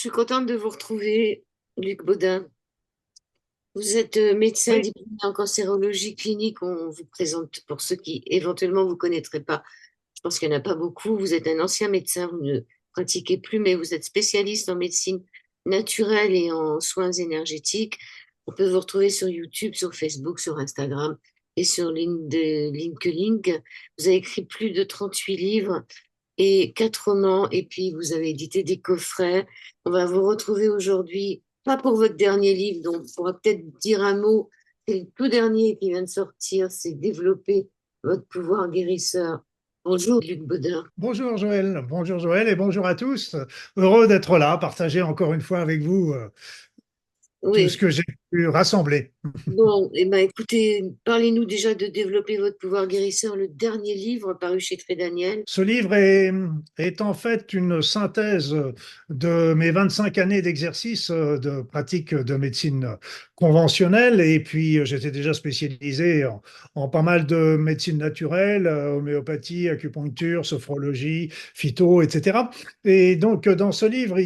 suis contente de vous retrouver, Luc Baudin. Vous êtes médecin Oui, diplômé en cancérologie clinique. On vous présente pour ceux qui éventuellement vous connaîtraient pas. Je pense qu'il n'y en a pas beaucoup. Vous êtes un ancien médecin, vous ne pratiquez plus, mais vous êtes spécialiste en médecine naturelle et en soins énergétiques. On peut vous retrouver sur YouTube, sur Facebook, sur Instagram et sur LinkedIn. Vous avez écrit plus de 38 livres et 4 romans, et puis vous avez édité des coffrets. On va vous retrouver aujourd'hui, pas pour votre dernier livre, donc on pourra peut-être dire un mot. C'est le tout dernier qui vient de sortir, c'est Développer votre pouvoir guérisseur. Bonjour Luc Baudin. bonjour Joël et bonjour à tous. Heureux d'être là, partager encore une fois avec vous tout ce Oui, que j'ai pu rassembler. bon, eh ben, écoutez, parlez-nous déjà de Développer votre pouvoir guérisseur, le dernier livre paru chez Très Daniel. Ce livre est en fait une synthèse de mes 25 années d'exercice de pratique de médecine conventionnelle. Et puis, j'étais déjà spécialisé en pas mal de médecine naturelle, homéopathie, acupuncture, sophrologie, phyto, etc. Et donc, dans ce livre,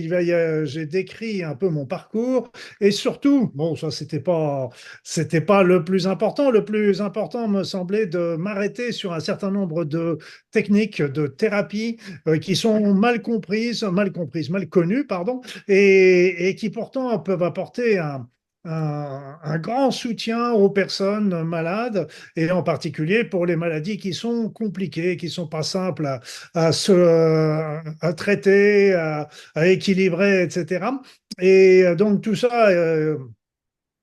j'ai décrit un peu mon parcours. Et surtout, bon, ça, c'était pas le plus important. Le plus important me semblait de m'arrêter sur un certain nombre de techniques de thérapie qui sont mal connues, pardon, et qui pourtant peuvent apporter un grand soutien aux personnes malades, et en particulier pour les maladies qui sont compliquées, qui sont pas simples à traiter, à équilibrer, etc. Et donc tout ça,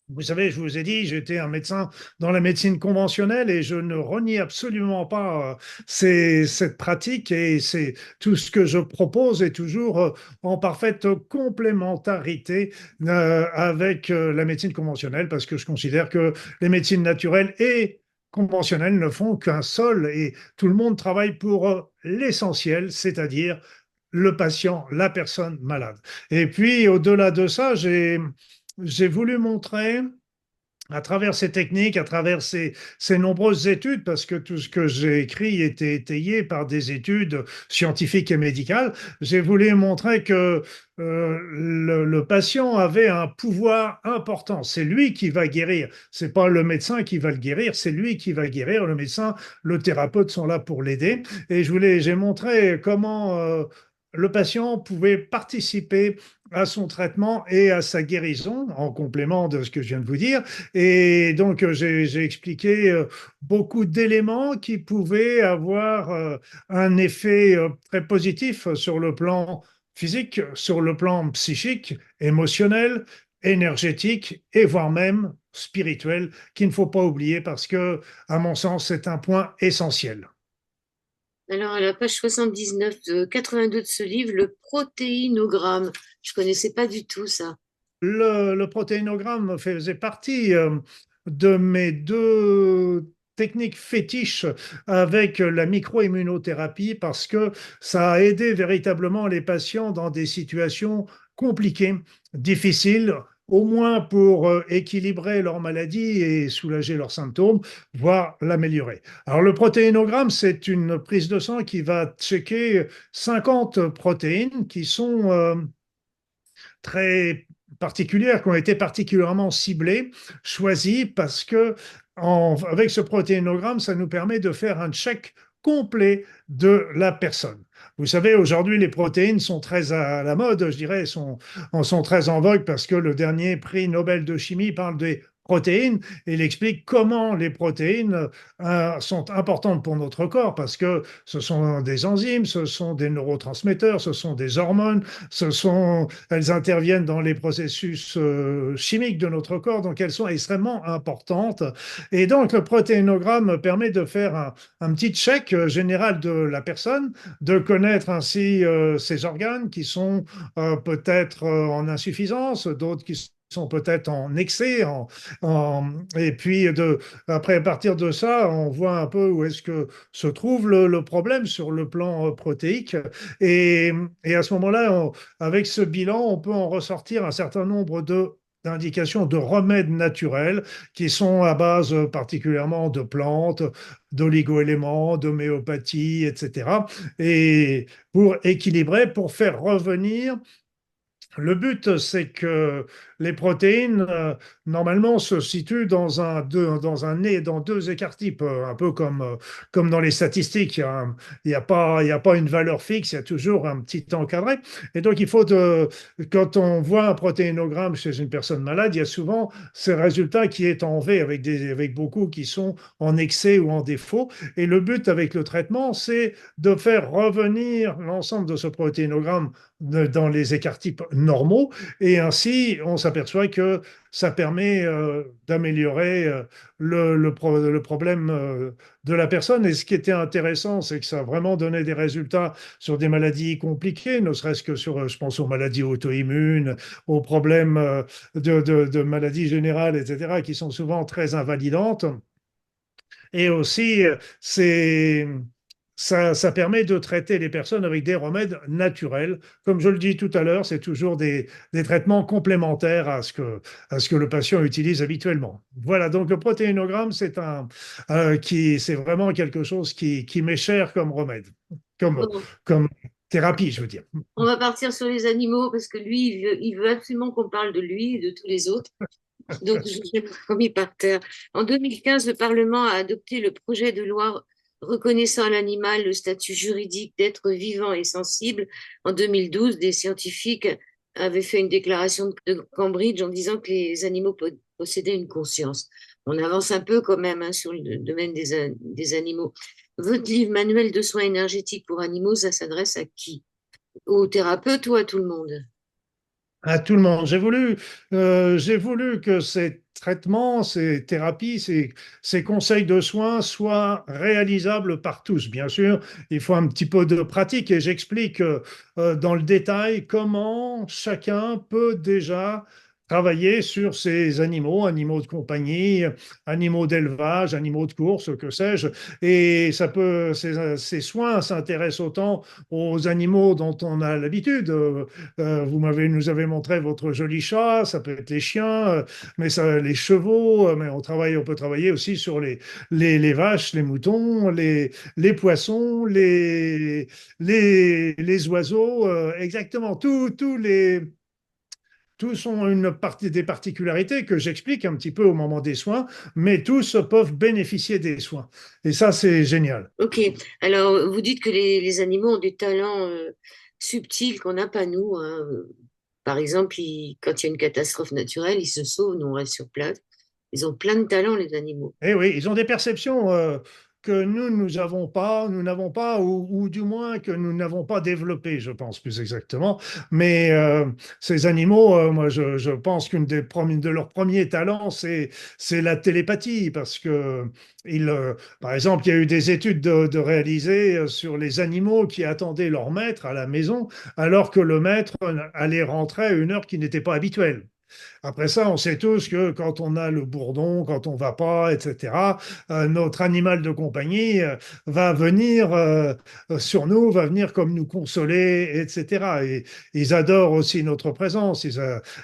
vous savez, je vous ai dit, j'étais un médecin dans la médecine conventionnelle et je ne renie absolument pas cette pratique, et c'est tout ce que je propose est toujours en parfaite complémentarité avec la médecine conventionnelle, parce que je considère que les médecines naturelles et conventionnelles ne font qu'un seul, et tout le monde travaille pour l'essentiel, c'est-à-dire le patient, la personne malade. Et puis, au-delà de ça, j'ai voulu montrer à travers ces techniques, à travers ces nombreuses études, parce que tout ce que j'ai écrit était étayé par des études scientifiques et médicales, j'ai voulu montrer que le patient avait un pouvoir important. C'est lui qui va guérir. C'est pas le médecin qui va le guérir, c'est lui qui va guérir. Le médecin, le thérapeute sont là pour l'aider. Et j'ai montré comment le patient pouvait participer à son traitement et à sa guérison, en complément de ce que je viens de vous dire. Et donc, j'ai expliqué beaucoup d'éléments qui pouvaient avoir un effet très positif sur le plan physique, sur le plan psychique, émotionnel, énergétique et voire même spirituel, qu'il ne faut pas oublier parce que, à mon sens, c'est un point essentiel. Alors, à la page 79, 82 de ce livre, le protéinogramme. Je connaissais pas du tout ça. Le protéinogramme faisait partie de mes deux techniques fétiches avec la microimmunothérapie, parce que ça a aidé véritablement les patients dans des situations compliquées, difficiles, au moins pour équilibrer leur maladie et soulager leurs symptômes, voire l'améliorer. Alors le protéinogramme, c'est une prise de sang qui va checker 50 protéines qui sont très particulières, qui ont été particulièrement ciblées, choisies, parce que avec ce protéinogramme, ça nous permet de faire un check complet de la personne. Vous savez, aujourd'hui, les protéines sont très à la mode, je dirais, sont très en vogue, parce que le dernier prix Nobel de chimie parle des protéines, et il explique comment les protéines sont importantes pour notre corps, parce que ce sont des enzymes, ce sont des neurotransmetteurs, ce sont des hormones, elles interviennent dans les processus chimiques de notre corps, donc elles sont extrêmement importantes. Et donc le protéinogramme permet de faire un petit check général de la personne, de connaître ainsi ses organes qui sont peut-être en insuffisance, d'autres qui sont peut-être en excès, et puis après, à partir de ça, on voit un peu où est-ce que se trouve le problème sur le plan protéique. Et, et à ce moment-là, avec ce bilan, on peut en ressortir un certain nombre d'indications de remèdes naturels qui sont à base particulièrement de plantes, d'oligo-éléments, d'homéopathie, etc. Et pour équilibrer, pour faire revenir Le but, c'est que les protéines, normalement, se situent dans deux écarts-types, un peu comme dans les statistiques. Il y a pas une valeur fixe, il y a toujours un petit encadré. Et donc, quand on voit un protéinogramme chez une personne malade, il y a souvent ce résultat qui est en V avec beaucoup qui sont en excès ou en défaut. Et le but avec le traitement, c'est de faire revenir l'ensemble de ce protéinogramme dans les écarts types normaux. Et ainsi, on s'aperçoit que ça permet d'améliorer le problème de la personne. Et ce qui était intéressant, c'est que ça a vraiment donné des résultats sur des maladies compliquées, ne serait-ce que sur, je pense aux maladies auto-immunes, aux problèmes de maladies générales, etc., qui sont souvent très invalidantes. Et aussi, ça permet de traiter les personnes avec des remèdes naturels. Comme je le dis tout à l'heure, c'est toujours des traitements complémentaires à ce que le patient utilise habituellement. Voilà, donc le protéinogramme, c'est vraiment quelque chose qui m'est cher comme remède, comme, Bon, comme thérapie, je veux dire. on va partir sur les animaux parce que lui, il veut absolument qu'on parle de lui et de tous les autres. Donc, je l'ai remis par terre. En 2015, le Parlement a adopté le projet de loi reconnaissant à l'animal le statut juridique d'être vivant et sensible. En 2012, des scientifiques avaient fait une déclaration de Cambridge en disant que les animaux possédaient une conscience. On avance un peu quand même hein, sur le domaine des animaux. Votre livre Manuel de soins énergétiques pour animaux, ça s'adresse à qui? Aux thérapeutes ou à tout le monde? À tout le monde. J'ai voulu que ces traitements, ces thérapies, ces conseils de soins soient réalisables par tous. Bien sûr, il faut un petit peu de pratique et j'explique dans le détail comment chacun peut déjà travailler sur ces animaux, animaux de compagnie, animaux d'élevage, animaux de course, que sais-je. Et ces soins s'intéressent autant aux animaux dont on a l'habitude. Nous avez montré votre joli chat, ça peut être les chiens, mais ça, les chevaux, mais on peut travailler aussi sur les vaches, les moutons, les poissons, les oiseaux, exactement, tous ont des particularités que j'explique un petit peu au moment des soins, mais tous peuvent bénéficier des soins. Et ça, c'est génial. Ok, alors vous dites que les animaux ont des talents subtils qu'on n'a pas nous, hein. Par exemple, quand il y a une catastrophe naturelle, ils se sauvent, nous on reste sur place. Ils ont plein de talents, les animaux. Eh oui, ils ont des perceptions que nous n'avons pas, ou du moins que nous n'avons pas développées, je pense plus exactement. Mais ces animaux, moi, je pense de leurs premiers talents, c'est la télépathie, parce que par exemple, il y a eu des études de réaliser sur les animaux qui attendaient leur maître à la maison, alors que le maître allait rentrer à une heure qui n'était pas habituelle. Après ça, on sait tous que quand on a le bourdon, quand on va pas, etc., notre animal de compagnie va venir sur nous, va venir comme nous consoler, etc. Et ils adorent aussi notre présence.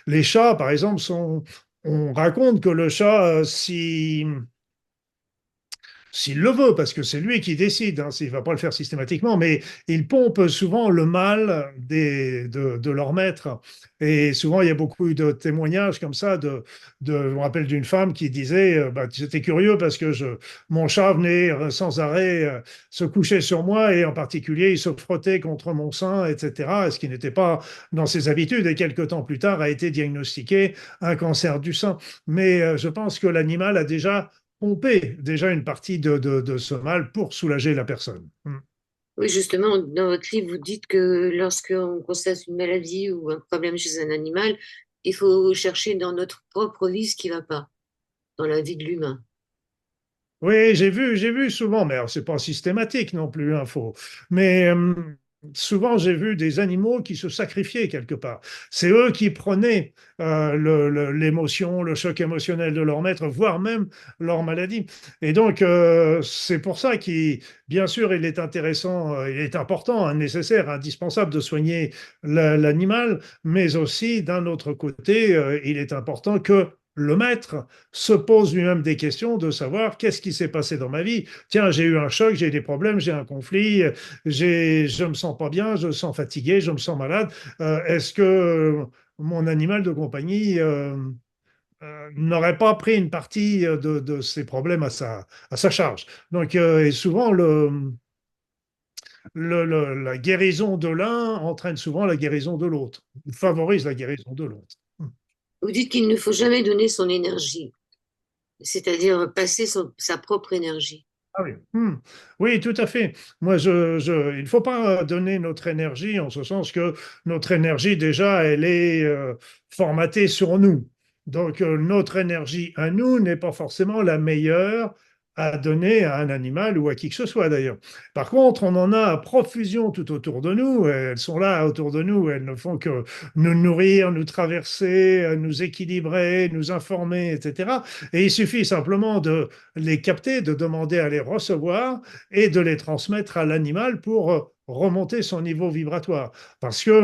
Les chats, par exemple, on raconte que le chat, s'il le veut, parce que c'est lui qui décide, hein, s'il ne va pas le faire systématiquement, mais il pompe souvent le mal de leur maître. Et souvent, il y a beaucoup de témoignages comme ça. Je me rappelle d'une femme qui disait bah, j'étais curieux parce que mon chat venait sans arrêt se coucher sur moi et en particulier, il se frottait contre mon sein, etc. Ce qui n'était pas dans ses habitudes. Et quelques temps plus tard, a été diagnostiqué un cancer du sein. Mais je pense que l'animal a déjà pomper déjà une partie de ce mal pour soulager la personne. Mm. Oui, justement, dans votre livre, vous dites que lorsqu'on constate une maladie ou un problème chez un animal, il faut chercher dans notre propre vie ce qui ne va pas, dans la vie de l'humain. Oui, j'ai vu souvent, mais alors c'est pas systématique non plus, hein, mais souvent j'ai vu des animaux qui se sacrifiaient quelque part. C'est eux qui prenaient l'émotion, le choc émotionnel de leur maître, voire même leur maladie. Et donc c'est pour ça qu'il, bien sûr, il est intéressant, il est important, hein, nécessaire, indispensable de soigner l'animal, mais aussi d'un autre côté, il est important que le maître se pose lui-même des questions de savoir qu'est-ce qui s'est passé dans ma vie. Tiens, j'ai eu un choc, j'ai des problèmes, j'ai un conflit, je me sens pas bien, je me sens fatigué, je me sens malade. Est-ce que mon animal de compagnie n'aurait pas pris une partie de ces problèmes à sa charge? Donc, et souvent, la guérison de l'un entraîne souvent la guérison de l'autre, favorise la guérison de l'autre. Vous dites qu'il ne faut jamais donner son énergie, c'est-à-dire passer sa propre énergie. Ah oui. Oui, tout à fait. Moi, il ne faut pas donner notre énergie en ce sens que notre énergie, déjà, elle est formatée sur nous. Donc, notre énergie à nous n'est pas forcément la meilleure à donner à un animal ou à qui que ce soit d'ailleurs. Par contre, on en a à profusion tout autour de nous. Elles sont là autour de nous. Elles ne font que nous nourrir, nous traverser, nous équilibrer, nous informer, etc. Et il suffit simplement de les capter, de demander à les recevoir et de les transmettre à l'animal pour remonter son niveau vibratoire. Parce que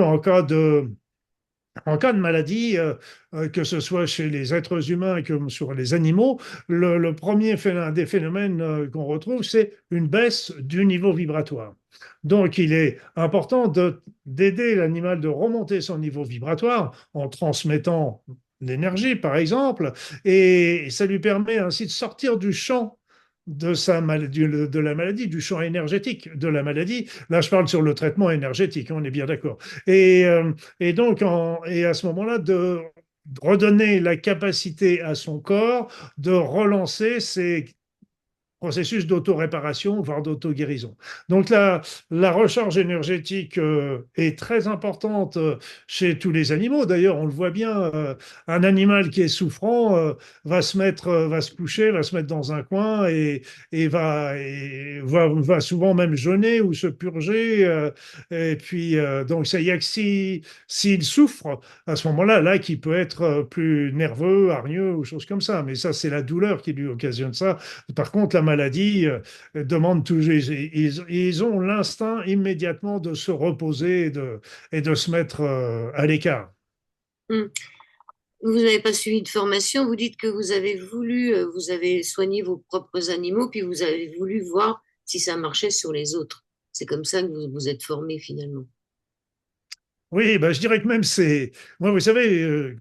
en cas de maladie, que ce soit chez les êtres humains comme sur les animaux, le premier des phénomènes qu'on retrouve, c'est une baisse du niveau vibratoire. Donc, il est important d'aider l'animal de remonter son niveau vibratoire en transmettant l'énergie, par exemple, et ça lui permet ainsi de sortir du champ de la maladie, du champ énergétique de la maladie. Là, je parle sur le traitement énergétique, on est bien d'accord. Et, euh, et donc, et à ce moment-là, de redonner la capacité à son corps de relancer ses processus d'auto-réparation, voire d'auto-guérison. Donc la recharge énergétique est très importante chez tous les animaux. D'ailleurs, on le voit bien, un animal qui est souffrant va se coucher, va se mettre dans un coin va souvent même jeûner ou se purger. Et puis, donc, ça y a que s'il souffre, à ce moment-là, là, qui peut être plus nerveux, hargneux ou choses comme ça. Mais ça, c'est la douleur qui lui occasionne ça. Par contre, la maladie demande toujours, ils ont l'instinct immédiatement de se reposer et de se mettre à l'écart. Hmm. Vous n'avez pas suivi de formation, vous dites que vous avez voulu, vous avez soigné vos propres animaux, puis vous avez voulu voir si ça marchait sur les autres. C'est comme ça que vous vous êtes formé finalement. Oui, ben, je dirais que même c'est. Moi, vous savez,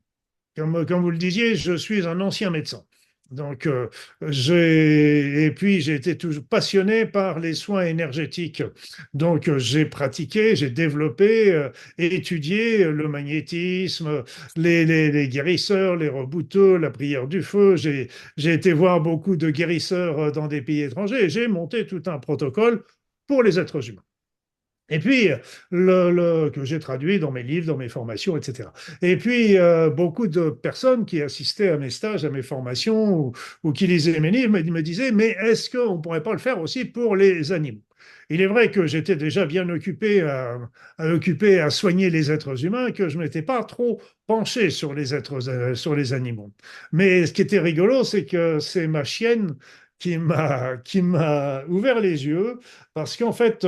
comme vous le disiez, je suis un ancien médecin. Donc, et puis j'ai été toujours passionné par les soins énergétiques. Donc, j'ai pratiqué, j'ai développé et étudié le magnétisme, les guérisseurs, les rebouteux, la prière du feu. J'ai été voir beaucoup de guérisseurs dans des pays étrangers et j'ai monté tout un protocole pour les êtres humains. Et puis, que j'ai traduit dans mes livres, dans mes formations, etc. Et puis, beaucoup de personnes qui assistaient à mes stages, à mes formations, ou qui lisaient mes livres, me disaient, mais est-ce qu'on ne pourrait pas le faire aussi pour les animaux? Il est vrai que j'étais déjà bien occupé à soigner les êtres humains, que je ne m'étais pas trop penché sur les animaux. Mais ce qui était rigolo, c'est que c'est ma chienne qui m'a ouvert les yeux, parce qu'en fait,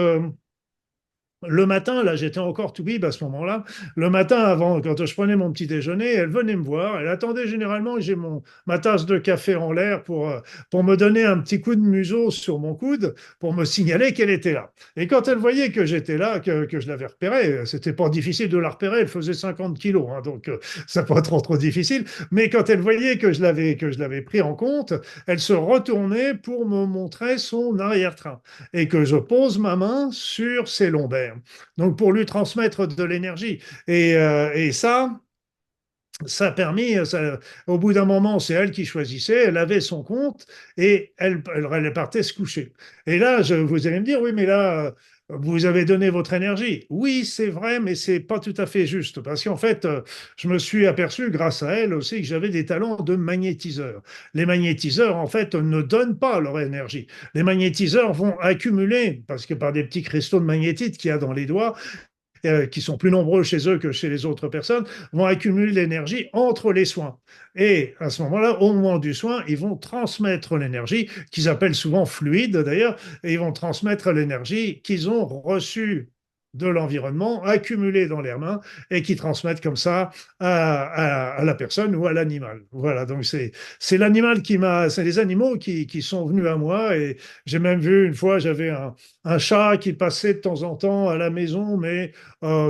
le matin, là, j'étais encore tout bib à ce moment-là. Le matin, avant, quand je prenais mon petit déjeuner, elle venait me voir. Elle attendait généralement que j'ai ma tasse de café en l'air pour me donner un petit coup de museau sur mon coude pour me signaler qu'elle était là. Et quand elle voyait que j'étais là, que je l'avais repérée, c'était pas difficile de la repérer. Elle faisait 50 kilos, hein, donc ça pas trop difficile. Mais quand elle voyait que je l'avais pris en compte, elle se retournait pour me montrer son arrière-train et que je pose ma main sur ses lombaires. Donc pour lui transmettre de l'énergie. Et ça a permis, au bout d'un moment, c'est elle qui choisissait, elle avait son compte et elle partait se coucher. Et là, vous allez me dire, oui, mais là, vous avez donné votre énergie. Oui, c'est vrai, mais c'est pas tout à fait juste. Parce qu'en fait, je me suis aperçu, grâce à elle aussi, que j'avais des talents de magnétiseur. Les magnétiseurs, en fait, ne donnent pas leur énergie. Les magnétiseurs vont accumuler, parce que par des petits cristaux de magnétite qu'il y a dans les doigts, qui sont plus nombreux chez eux que chez les autres personnes, vont accumuler l'énergie entre les soins. Et à ce moment-là, au moment du soin, ils vont transmettre l'énergie, qu'ils appellent souvent fluide d'ailleurs, et ils vont transmettre l'énergie qu'ils ont reçue de l'environnement accumulés dans l'air main et qui transmettent comme ça à la personne ou à l'animal. Voilà, donc c'est l'animal qui m'a, c'est les animaux qui sont venus à moi et j'ai même vu une fois, j'avais un chat qui passait de temps en temps à la maison, mais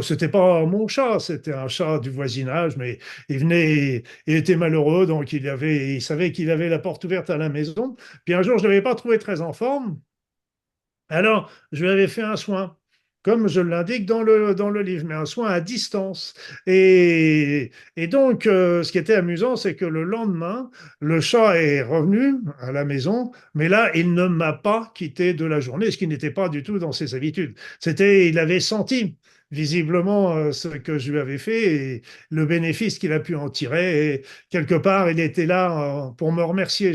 c'était pas mon chat, c'était un chat du voisinage, mais il venait, il était malheureux, donc il savait qu'il avait la porte ouverte à la maison. Puis un jour, je ne l'avais pas trouvé très en forme. Alors, je lui avais fait un soin, comme je l'indique dans le livre, mais un soin à distance. Et donc, ce qui était amusant, c'est que le lendemain, le chat est revenu à la maison, mais là, il ne m'a pas quitté de la journée, ce qui n'était pas du tout dans ses habitudes. C'était, il avait senti visiblement ce que je lui avais fait et le bénéfice qu'il a pu en tirer. Et quelque part, il était là pour me remercier,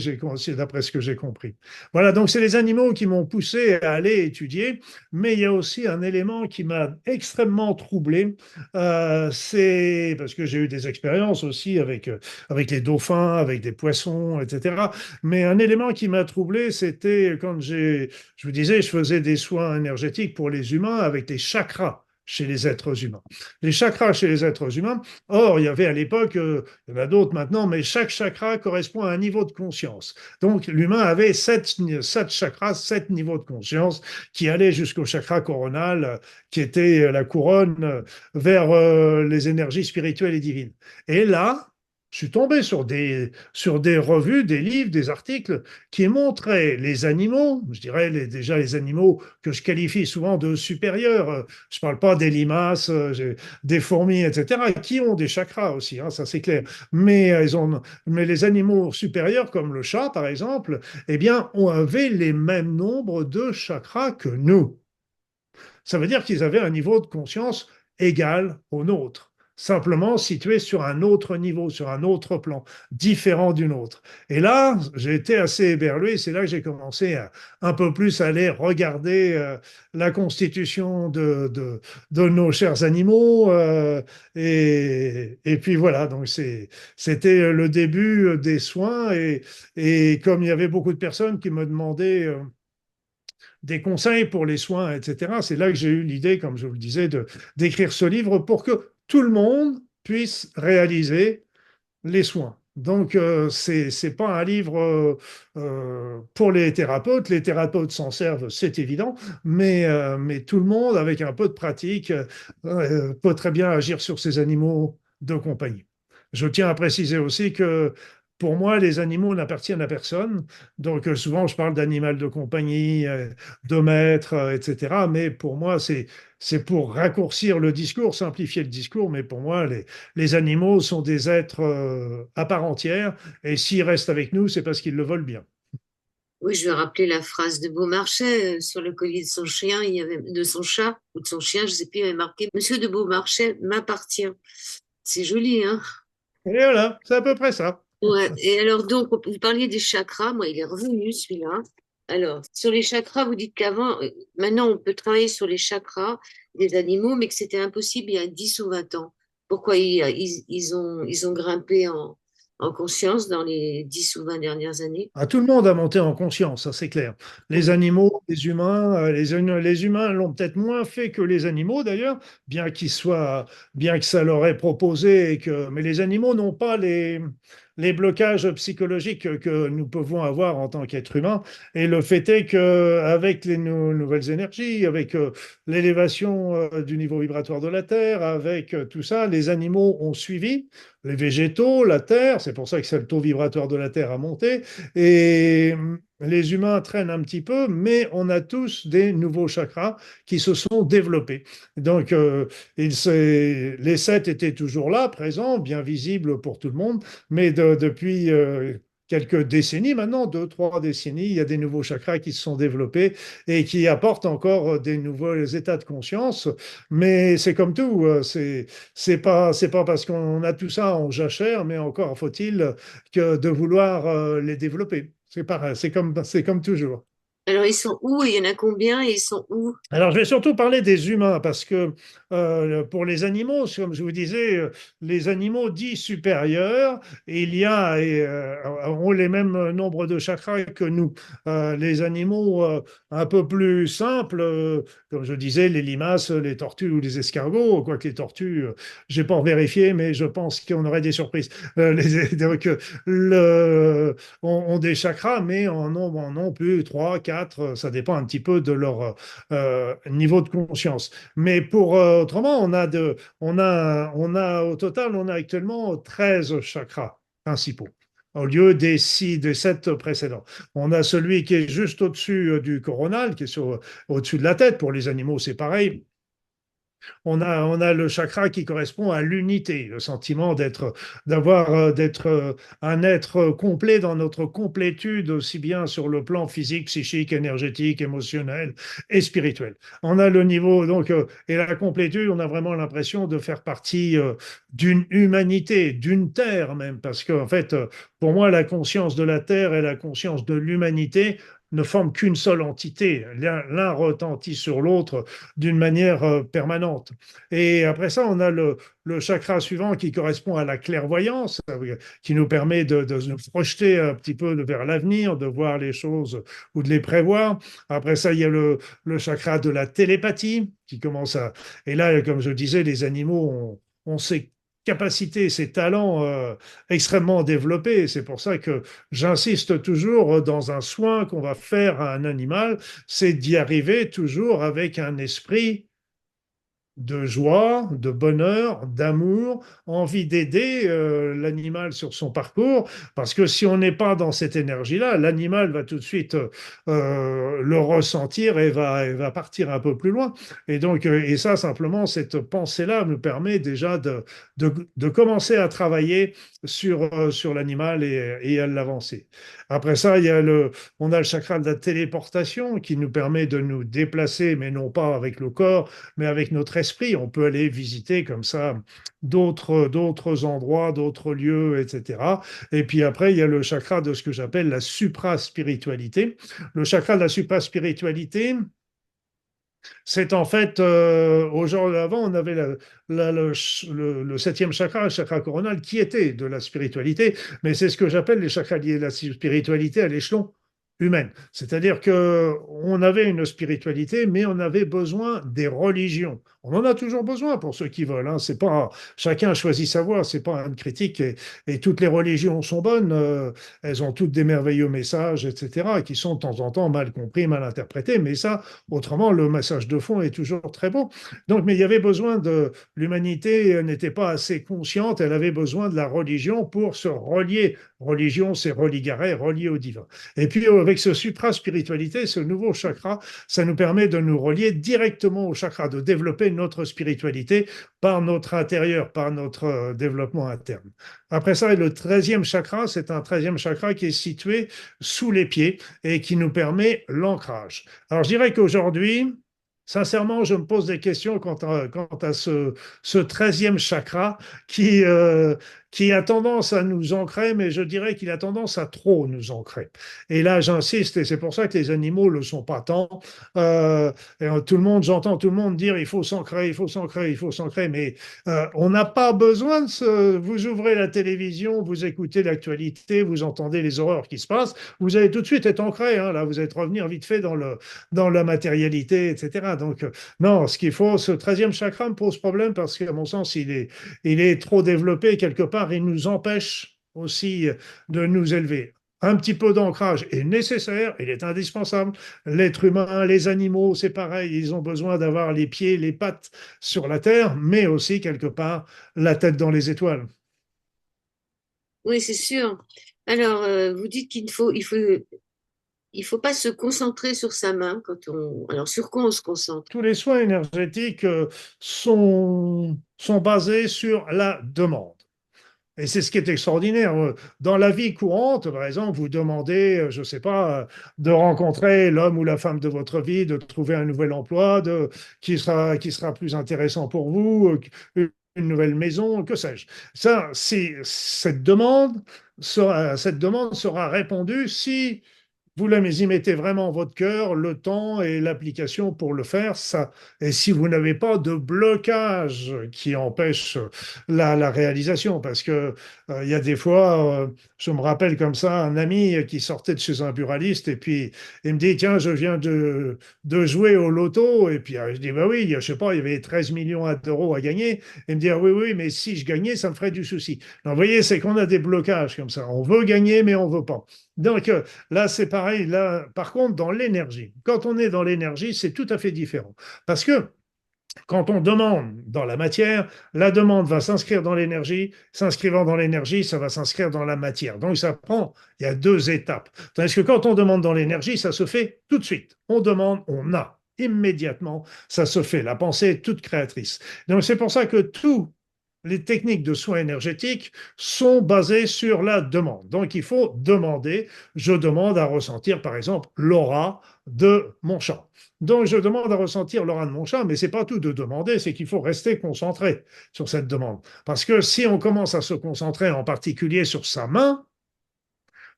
d'après ce que j'ai compris. Voilà, donc c'est les animaux qui m'ont poussé à aller étudier, mais il y a aussi un élément qui m'a extrêmement troublé, c'est parce que j'ai eu des expériences aussi avec les dauphins, avec des poissons, etc. Mais un élément qui m'a troublé, c'était quand je vous disais, je faisais des soins énergétiques pour les humains avec les chakras chez les êtres humains. Les chakras chez les êtres humains, or, il y avait à l'époque, il y en a d'autres maintenant, mais chaque chakra correspond à un niveau de conscience. Donc, l'humain avait sept chakras, sept niveaux de conscience qui allaient jusqu'au chakra coronal, qui était la couronne vers les énergies spirituelles et divines. Et là, je suis tombé sur des revues, des livres, des articles qui montraient les animaux, je dirais déjà les animaux que je qualifie souvent de supérieurs. Je ne parle pas des limaces, des fourmis, etc., qui ont des chakras aussi, hein, ça c'est clair. Mais les animaux supérieurs, comme le chat par exemple, eh bien, avaient les mêmes nombres de chakras que nous. Ça veut dire qu'ils avaient un niveau de conscience égal au nôtre, simplement situé sur un autre niveau, sur un autre plan, différent du nôtre. Et là, j'ai été assez éberlué, c'est là que j'ai commencé à un peu plus aller regarder la constitution de nos chers animaux. Et puis voilà, donc c'était le début des soins. Et comme il y avait beaucoup de personnes qui me demandaient des conseils pour les soins, etc. C'est là que j'ai eu l'idée, comme je vous le disais, d'écrire ce livre pour que tout le monde puisse réaliser les soins. Donc, c'est pas un livre pour les thérapeutes. Les thérapeutes s'en servent, c'est évident, mais tout le monde, avec un peu de pratique, peut très bien agir sur ces animaux de compagnie. Je tiens à préciser aussi que pour moi, les animaux n'appartiennent à personne. Donc, souvent, je parle d'animal de compagnie, de maître, etc. Mais pour moi, c'est pour raccourcir le discours, simplifier le discours. Mais pour moi, les animaux sont des êtres à part entière, et s'ils restent avec nous, c'est parce qu'ils le veulent bien. Oui, je vais rappeler la phrase de Beaumarchais sur le collier de son chien, il y avait, de son chat ou de son chien, je ne sais plus, il y avait marqué Monsieur de Beaumarchais m'appartient. C'est joli, hein? Et voilà, c'est à peu près ça. Ouais. Et alors, donc, vous parliez des chakras, moi, il est revenu celui-là. Alors, sur les chakras, vous dites qu'avant, maintenant, on peut travailler sur les chakras des animaux, mais que c'était impossible il y a 10 ou 20 ans. Pourquoi ils ont grimpé en conscience dans les 10 ou 20 dernières années? Tout le monde a monté en conscience, ça c'est clair. Les Oui. animaux, les humains, les humains l'ont peut-être moins fait que les animaux d'ailleurs, bien que ça leur ait proposé, mais les animaux n'ont pas les blocages psychologiques que nous pouvons avoir en tant qu'être humain. Et le fait est qu'avec les nouvelles énergies, avec l'élévation du niveau vibratoire de la Terre, avec tout ça, les animaux ont suivi, les végétaux, la Terre, c'est pour ça que c'est le taux vibratoire de la Terre a monté. Et les humains traînent un petit peu, mais on a tous des nouveaux chakras qui se sont développés. Donc, les sept étaient toujours là, présents, bien visibles pour tout le monde, mais depuis quelques décennies maintenant, 2, 3 décennies, il y a des nouveaux chakras qui se sont développés et qui apportent encore des nouveaux états de conscience. Mais c'est comme tout, c'est pas parce qu'on a tout ça en jachère, mais encore faut-il que de vouloir les développer. C'est pareil, c'est comme toujours. Alors, ils sont où? Il y en a combien et ils sont où? Alors, je vais surtout parler des humains parce que pour les animaux, comme je vous disais, les animaux dits supérieurs, il y a ont les mêmes nombres de chakras que nous. Les animaux un peu plus simples, comme je disais, les limaces, les tortues ou les escargots, quoique les tortues, j'ai pas vérifié, mais je pense qu'on aurait des surprises. Donc, ont des chakras, mais en ont plus 3, 4, ça dépend un petit peu de leur niveau de conscience. Mais pour autrement, au total, on a actuellement 13 chakras principaux au lieu des 7 précédents. On a celui qui est juste au-dessus du coronal, qui est au-dessus de la tête. Pour les animaux, c'est pareil. On a le chakra qui correspond à l'unité, le sentiment d'être un être complet dans notre complétude, aussi bien sur le plan physique, psychique, énergétique, émotionnel et spirituel. On a le niveau, donc, et la complétude, on a vraiment l'impression de faire partie d'une humanité, d'une terre même, parce qu'en fait, pour moi, la conscience de la terre et la conscience de l'humanité ne forment qu'une seule entité. L'un retentit sur l'autre d'une manière permanente. Et après ça, on a le chakra suivant qui correspond à la clairvoyance, qui nous permet de nous projeter un petit peu vers l'avenir, de voir les choses ou de les prévoir. Après ça, il y a le chakra de la télépathie qui commence à... Et là, comme je disais, les animaux ont ces capacités, ces talents extrêmement développés. C'est pour ça que j'insiste toujours dans un soin qu'on va faire à un animal, c'est d'y arriver toujours avec un esprit de joie, de bonheur, d'amour, envie d'aider l'animal sur son parcours, parce que si on n'est pas dans cette énergie-là, l'animal va tout de suite le ressentir et va partir un peu plus loin. Et donc, et ça, simplement, cette pensée-là nous permet déjà de commencer à travailler sur l'animal et à l'avancer. Après ça, on a le chakra de la téléportation qui nous permet de nous déplacer, mais non pas avec le corps, mais avec notre esprit, on peut aller visiter comme ça d'autres endroits, d'autres lieux, etc. Et puis après, il y a le chakra de ce que j'appelle la supraspiritualité. Le chakra de la supraspiritualité, c'est en fait, au genre d'avant, on avait le septième chakra, le chakra coronal, qui était de la spiritualité, mais c'est ce que j'appelle les chakras liés à la spiritualité à l'échelon humaine. C'est-à-dire que on avait une spiritualité, mais on avait besoin des religions. On en a toujours besoin pour ceux qui veulent. Hein. C'est pas chacun choisit sa voie. C'est pas une critique. Et toutes les religions sont bonnes. Elles ont toutes des merveilleux messages, etc., qui sont de temps en temps mal compris, mal interprétés. Mais ça, autrement, le message de fond est toujours très beau. Donc, mais il y avait besoin de l'humanité n'était pas assez consciente. Elle avait besoin de la religion pour se relier. Religion, c'est religare, relier au divin. Et puis, avec ce supra-spiritualité, ce nouveau chakra, ça nous permet de nous relier directement au chakra, de développer notre spiritualité par notre intérieur, par notre développement interne. Après ça, le 13e chakra, c'est un 13e chakra qui est situé sous les pieds et qui nous permet l'ancrage. Alors, je dirais qu'aujourd'hui, sincèrement, je me pose des questions quant à ce 13e chakra qui, euh, qui a tendance à nous ancrer, mais je dirais qu'il a tendance à trop nous ancrer. Et là, j'insiste, et c'est pour ça que les animaux ne le sont pas tant. J'entends tout le monde dire il faut s'ancrer, il faut s'ancrer, il faut s'ancrer, mais on n'a pas besoin de se... Vous ouvrez la télévision, vous écoutez l'actualité, vous entendez les horreurs qui se passent, vous allez tout de suite être ancré. Hein, là, vous allez revenir vite fait dans la matérialité, etc. Donc, non, ce qu'il faut, ce 13e chakra me pose problème parce qu'à mon sens, il est trop développé quelque part, il nous empêche aussi de nous élever. Un petit peu d'ancrage est nécessaire, il est indispensable. L'être humain, les animaux, c'est pareil, ils ont besoin d'avoir les pieds, les pattes sur la terre, mais aussi quelque part la tête dans les étoiles. Oui, c'est sûr. Alors, vous dites il faut pas se concentrer sur sa main quand on. Alors, sur quoi on se concentre? Tous les soins énergétiques sont basés sur la demande. Et c'est ce qui est extraordinaire. Dans la vie courante, par exemple, vous demandez, je ne sais pas, de rencontrer l'homme ou la femme de votre vie, de trouver un nouvel emploi, qui sera plus intéressant pour vous, une nouvelle maison, que sais-je. Ça, cette demande sera répondue si vous y mettez vraiment votre cœur, le temps et l'application pour le faire. Ça, et si vous n'avez pas de blocage qui empêche la réalisation, parce que il y a des fois, je me rappelle comme ça, un ami qui sortait de chez un buraliste et puis il me dit, tiens, je viens de jouer au loto. Et puis je dis, bah oui, je sais pas, il y avait 13 millions d'euros à gagner. Il me dit, ah oui, oui, mais si je gagnais, ça me ferait du souci. Donc, vous voyez, c'est qu'on a des blocages comme ça. On veut gagner, mais on veut pas. Donc, là, c'est pareil. Là, par contre, dans l'énergie, quand on est dans l'énergie, c'est tout à fait différent. Parce que quand on demande dans la matière, la demande va s'inscrire dans l'énergie. S'inscrivant dans l'énergie, ça va s'inscrire dans la matière. Donc, ça prend, il y a deux étapes. Tandis que quand on demande dans l'énergie, ça se fait tout de suite. On demande, on a. Immédiatement, ça se fait. La pensée est toute créatrice. Donc, c'est pour ça que tout les techniques de soins énergétiques sont basées sur la demande. Donc, il faut demander. Je demande à ressentir, par exemple, l'aura de mon chat. Donc, je demande à ressentir l'aura de mon chat, mais c'est pas tout de demander, c'est qu'il faut rester concentré sur cette demande. Parce que si on commence à se concentrer en particulier sur sa main,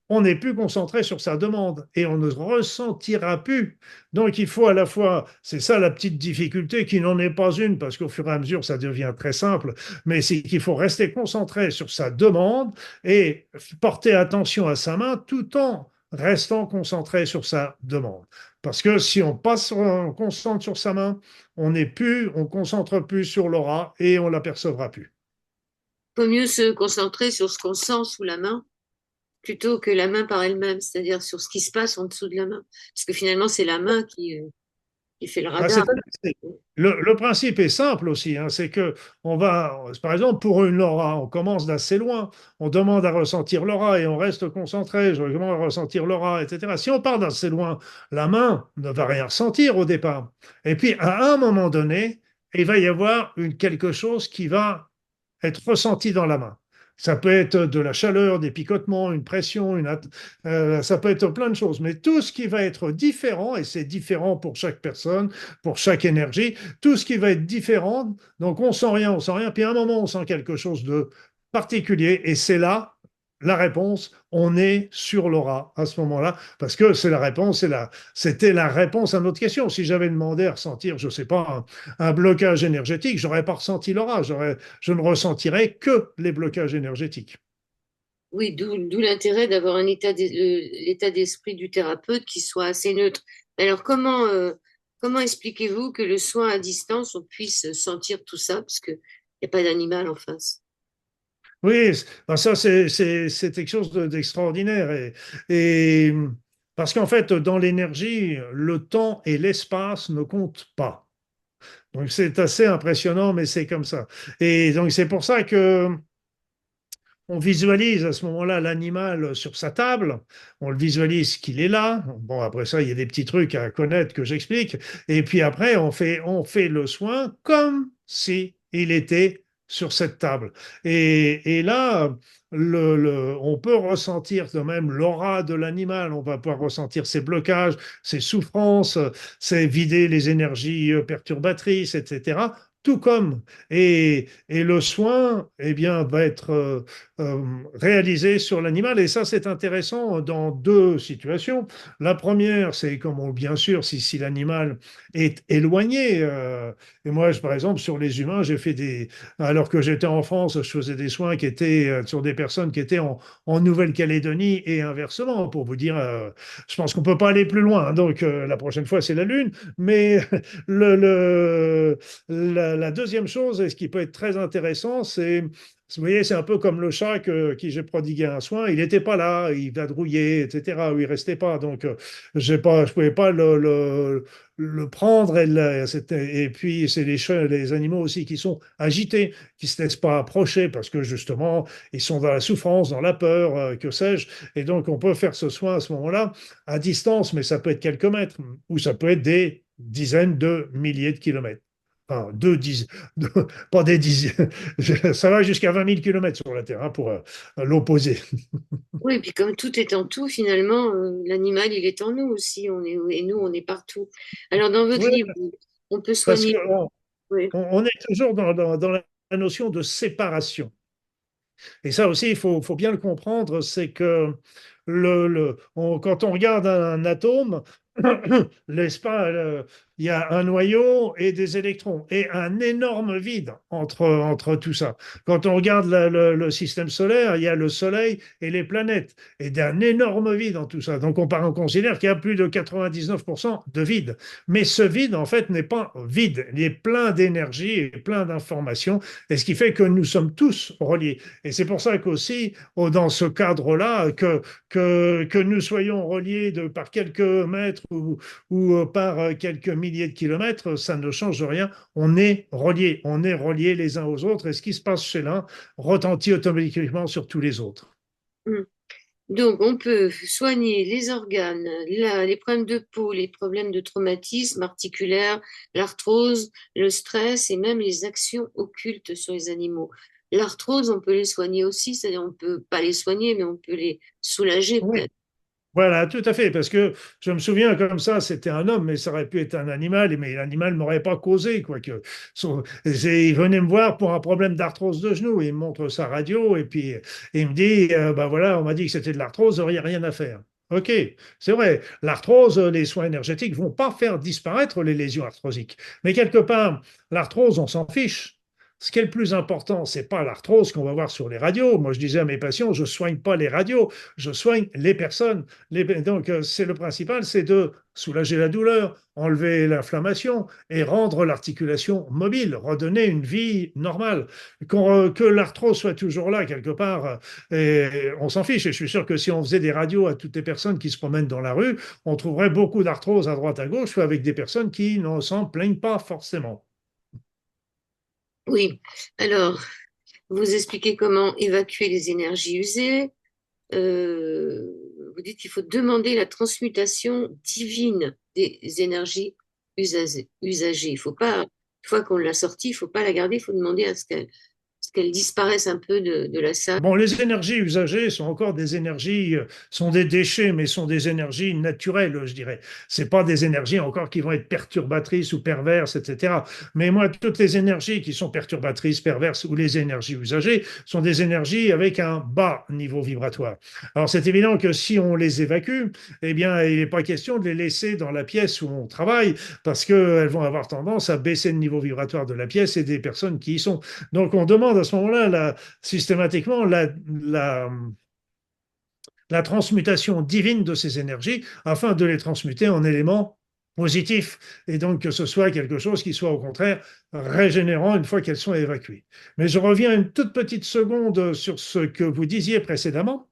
on n'est plus concentré sur sa demande et on ne ressentira plus. Donc il faut à la fois, c'est ça la petite difficulté qui n'en est pas une parce qu'au fur et à mesure ça devient très simple, mais c'est qu'il faut rester concentré sur sa demande et porter attention à sa main tout en restant concentré sur sa demande. Parce que si on passe, on concentre sur sa main, on n'est plus, on concentre plus sur l'aura et on l'apercevra plus. Faut mieux se concentrer sur ce qu'on sent sous la main plutôt que la main par elle-même, c'est-à-dire sur ce qui se passe en dessous de la main. Parce que finalement, c'est la main qui fait le Ah, radar. le principe est simple aussi, hein, c'est que on va, par exemple, pour une aura, on commence d'assez loin, on demande à ressentir l'aura et on reste concentré, je demande à ressentir l'aura, etc. Si on part d'assez loin, la main ne va rien ressentir au départ. Et puis, à un moment donné, il va y avoir quelque chose qui va être ressenti dans la main. Ça peut être de la chaleur, des picotements, une pression, ça peut être plein de choses. Mais tout ce qui va être différent, et c'est différent pour chaque personne, pour chaque énergie, tout ce qui va être différent, donc on sent rien, puis à un moment on sent quelque chose de particulier, et c'est là la réponse, on est sur l'aura à ce moment-là, parce que c'est la réponse, c'était la réponse à notre question. Si j'avais demandé à ressentir, je ne sais pas, un blocage énergétique, j'aurais pas ressenti l'aura, je ne ressentirais que les blocages énergétiques. Oui, d'où l'intérêt d'avoir l'état d'esprit du thérapeute qui soit assez neutre. Alors, comment expliquez-vous que le soin à distance, on puisse sentir tout ça, parce qu'il n'y a pas d'animal en face? Oui, ben ça c'est quelque chose d'extraordinaire et parce qu'en fait dans l'énergie, le temps et l'espace ne comptent pas. Donc c'est assez impressionnant, mais c'est comme ça. Et donc c'est pour ça que on visualise à ce moment-là l'animal sur sa table, on le visualise qu'il est là. Bon, après ça, il y a des petits trucs à connaître que j'explique. Et puis après, on fait le soin comme si il était sur cette table. Et là, on peut ressentir quand même l'aura de l'animal, on va pouvoir ressentir ses blocages, ses souffrances, c'est vider les énergies perturbatrices, etc. Tout comme. Et le soin, eh bien, va être réalisé sur l'animal. Et ça, c'est intéressant dans deux situations. La première, c'est comme bien sûr, si l'animal est éloigné. Et moi, par exemple, sur les humains, alors que j'étais en France, je faisais des soins qui étaient sur des personnes qui étaient en Nouvelle-Calédonie et inversement, pour vous dire, je pense qu'on peut pas aller plus loin. Hein. Donc, la prochaine fois, c'est la Lune. Mais la deuxième chose, et ce qui peut être très intéressant, c'est vous voyez, c'est un peu comme le chat qui j'ai prodigué un soin. Il n'était pas là, il vadrouillait, etc. Ou il restait pas. Donc, je pouvais pas le prendre. Et puis, c'est les chats, les animaux aussi qui sont agités, qui se laissent pas approcher parce que justement, ils sont dans la souffrance, dans la peur, que sais-je. Et donc, on peut faire ce soin à ce moment-là à distance, mais ça peut être quelques mètres ou ça peut être des dizaines de milliers de kilomètres. Enfin, pas des dizaines, ça va jusqu'à 20 000 kilomètres sur la Terre hein, pour l'opposé. Oui, et puis comme tout est en tout, finalement, l'animal, il est en nous aussi, et nous, on est partout. Alors, dans votre Oui, livre, on peut parce soigner. qu'on Oui, on est toujours dans la notion de séparation. Et ça aussi, faut bien le comprendre, c'est que quand on regarde un atome, l'espace, il y a un noyau et des électrons et un énorme vide entre tout ça. Quand on regarde le système solaire, il y a le Soleil et les planètes et d'un énorme vide en tout ça. Donc on considère qu'il y a plus de 99% de vide. Mais ce vide, en fait, n'est pas vide. Il est plein d'énergie et plein d'informations. Et ce qui fait que nous sommes tous reliés. Et c'est pour ça qu'aussi, dans ce cadre-là, que nous soyons reliés par quelques mètres ou par quelques milliers de kilomètres, ça ne change rien. On est reliés les uns aux autres. Et ce qui se passe chez l'un retentit automatiquement sur tous les autres. Mm. Donc, on peut soigner les organes, les problèmes de peau, les problèmes de traumatisme articulaire, l'arthrose, le stress et même les actions occultes sur les animaux. L'arthrose, on peut les soigner aussi, c'est-à-dire on peut pas les soigner, mais on peut les soulager Oui. peut-être. Voilà, tout à fait, parce que je me souviens comme ça, c'était un homme, mais ça aurait pu être un animal, mais l'animal ne m'aurait pas causé, quoique. Il venait me voir pour un problème d'arthrose de genou, il me montre sa radio, et puis il me dit, bah voilà, on m'a dit que c'était de l'arthrose, il n'y a rien à faire. Ok, c'est vrai, l'arthrose, les soins énergétiques vont pas faire disparaître les lésions arthrosiques, mais quelque part, l'arthrose, on s'en fiche. Ce qui est le plus important, c'est pas l'arthrose qu'on va voir sur les radios. Moi, je disais à mes patients, je soigne pas les radios, je soigne les personnes. Donc, c'est le principal, c'est de soulager la douleur, enlever l'inflammation et rendre l'articulation mobile, redonner une vie normale. Que l'arthrose soit toujours là quelque part, et on s'en fiche. Et je suis sûr que si on faisait des radios à toutes les personnes qui se promènent dans la rue, on trouverait beaucoup d'arthrose à droite à gauche avec des personnes qui n'en s'en plaignent pas forcément. Oui. Alors, vous expliquez comment évacuer les énergies usées. Euh, Vous dites qu'il faut demander la transmutation divine des énergies usagées. Il faut pas, une fois qu'on l'a sortie, il faut pas la garder, il faut demander ce qu'elle disparaisse un peu de la salle. Bon, les énergies usagées sont encore des énergies, sont des déchets, mais sont des énergies naturelles, je dirais. C'est pas des énergies encore qui vont être perturbatrices ou perverses, etc. Mais moi, toutes les énergies qui sont perturbatrices, perverses ou les énergies usagées sont des énergies avec un bas niveau vibratoire. Alors, c'est évident que si on les évacue, eh bien, il n'est pas question de les laisser dans la pièce où on travaille parce qu'elles vont avoir tendance à baisser le niveau vibratoire de la pièce et des personnes qui y sont. Donc, on demande à ce moment-là systématiquement la transmutation divine de ces énergies afin de les transmuter en éléments positifs et donc que ce soit quelque chose qui soit au contraire régénérant une fois qu'elles sont évacuées. Mais je reviens une toute petite seconde sur ce que vous disiez précédemment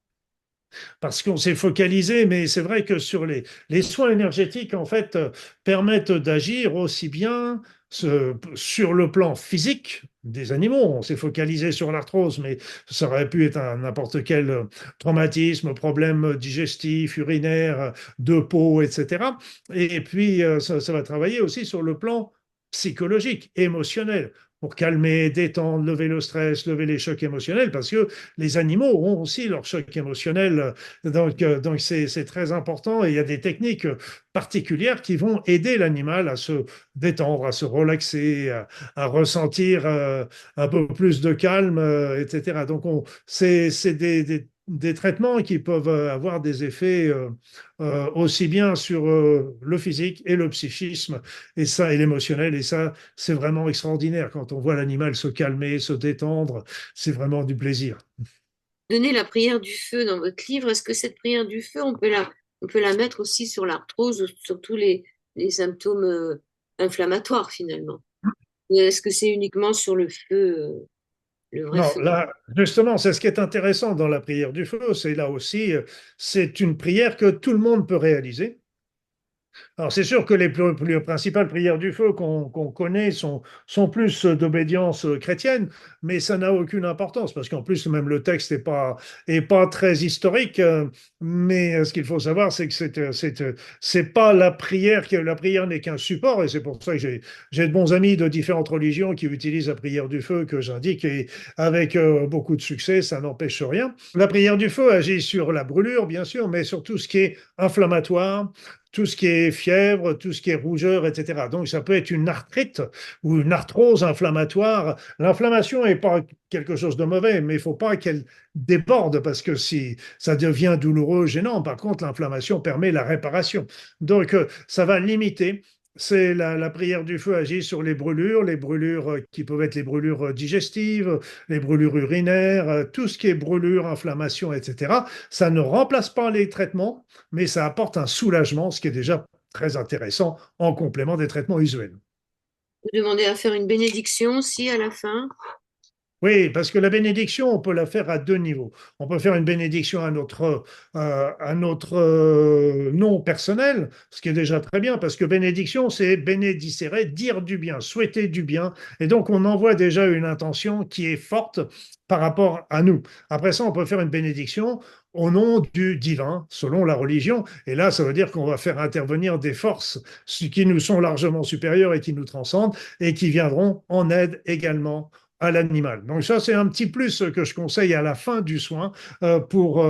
parce qu'on s'est focalisé, mais c'est vrai que sur les soins énergétiques, en fait, permettent d'agir aussi bien sur le plan physique des animaux. On s'est focalisé sur l'arthrose, mais ça aurait pu être n'importe quel traumatisme, problème digestif, urinaire, de peau, etc. Et puis, ça va travailler aussi sur le plan psychologique, émotionnel, pour calmer, détendre, lever le stress, lever les chocs émotionnels, parce que les animaux ont aussi leurs chocs émotionnels. Donc c'est très important et il y a des techniques particulières qui vont aider l'animal à se détendre, à se relaxer, à ressentir un peu plus de calme, etc. Donc c'est des traitements qui peuvent avoir des effets aussi bien sur le physique et le psychisme et ça et l'émotionnel et ça c'est vraiment extraordinaire quand on voit l'animal se calmer, se détendre, c'est vraiment du plaisir. Donnez la prière du feu dans votre livre. Est-ce que cette prière du feu, on peut la mettre aussi sur l'arthrose, sur tous les symptômes inflammatoires finalement? Ou est-ce que c'est uniquement sur le feu, le vrai Non, feu? là, justement, c'est ce qui est intéressant dans la prière du feu, c'est là aussi, c'est une prière que tout le monde peut réaliser. Alors, c'est sûr que les plus principales prières du feu qu'on connaît sont plus d'obédience chrétienne, mais ça n'a aucune importance parce qu'en plus, même le texte est pas très historique. Mais ce qu'il faut savoir, c'est que c'est pas la prière, que la prière n'est qu'un support, et c'est pour ça que j'ai de bons amis de différentes religions qui utilisent la prière du feu que j'indique, et avec beaucoup de succès, ça n'empêche rien. La prière du feu agit sur la brûlure, bien sûr, mais sur tout ce qui est inflammatoire, tout ce qui est fièvre, tout ce qui est rougeur, etc. Donc, ça peut être une arthrite ou une arthrose inflammatoire. L'inflammation n'est pas quelque chose de mauvais, mais il ne faut pas qu'elle déborde parce que si ça devient douloureux, gênant. Par contre, l'inflammation permet la réparation. Donc, ça va limiter. C'est la prière du feu agit sur les brûlures qui peuvent être les brûlures digestives, les brûlures urinaires, tout ce qui est brûlure, inflammation, etc. Ça ne remplace pas les traitements, mais ça apporte un soulagement, ce qui est déjà très intéressant en complément des traitements usuels. Vous demandez à faire une bénédiction aussi à la fin. Oui, parce que la bénédiction, on peut la faire à deux niveaux. On peut faire une bénédiction à notre nom personnel, ce qui est déjà très bien, parce que bénédiction, c'est bénédicere, dire du bien, souhaiter du bien. Et donc, on envoie déjà une intention qui est forte par rapport à nous. Après ça, on peut faire une bénédiction au nom du divin, selon la religion. Et là, ça veut dire qu'on va faire intervenir des forces qui nous sont largement supérieures et qui nous transcendent et qui viendront en aide également à l'animal. Donc ça, c'est un petit plus que je conseille à la fin du soin pour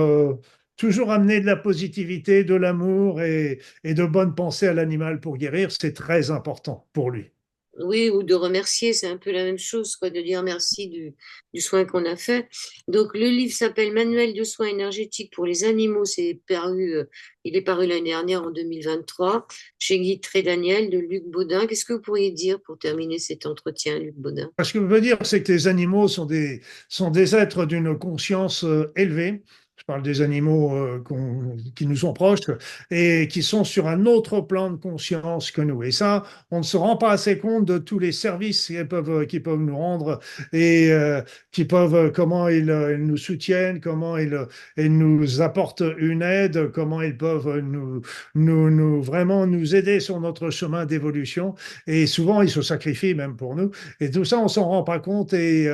toujours amener de la positivité, de l'amour et de bonnes pensées à l'animal pour guérir. C'est très important pour lui. Oui, ou de remercier, c'est un peu la même chose, quoi, de dire merci du soin qu'on a fait. Donc, le livre s'appelle Manuel de soins énergétiques pour les animaux. Il est paru l'année dernière en 2023 chez Guy Daniel de Luc Baudin. Qu'est-ce que vous pourriez dire pour terminer cet entretien, Luc Baudin? Ce que je veux dire, c'est que les animaux sont des êtres d'une conscience élevée. Je parle des animaux qui nous sont proches et qui sont sur un autre plan de conscience que nous. Et ça, on ne se rend pas assez compte de tous les services qu'ils peuvent nous rendre et comment ils nous soutiennent, comment ils nous apportent une aide, comment ils peuvent vraiment nous aider sur notre chemin d'évolution. Et souvent, ils se sacrifient même pour nous. Et tout ça, on s'en rend pas compte et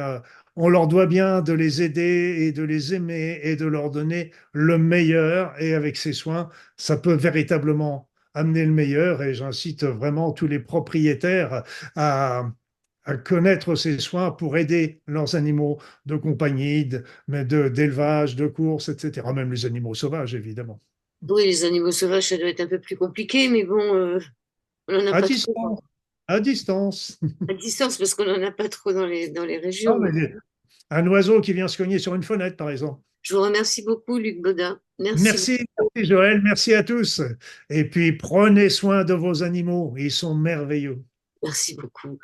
on leur doit bien de les aider et de les aimer et de leur donner le meilleur. Et avec ces soins, ça peut véritablement amener le meilleur. Et j'incite vraiment tous les propriétaires à, à connaître ces soins pour aider leurs animaux de compagnie, d'élevage, de course, etc. Même les animaux sauvages, évidemment. Oui, les animaux sauvages, ça doit être un peu plus compliqué, mais bon, on n'en a À pas trop distance, à distance. à distance parce qu'on n'en a pas trop dans les Ah, régions. mais un oiseau qui vient se cogner sur une fenêtre, par exemple. Je vous remercie beaucoup, Luc Baudin. Merci beaucoup. Merci, merci Joël, merci à tous. Et puis prenez soin de vos animaux, ils sont merveilleux. Merci beaucoup.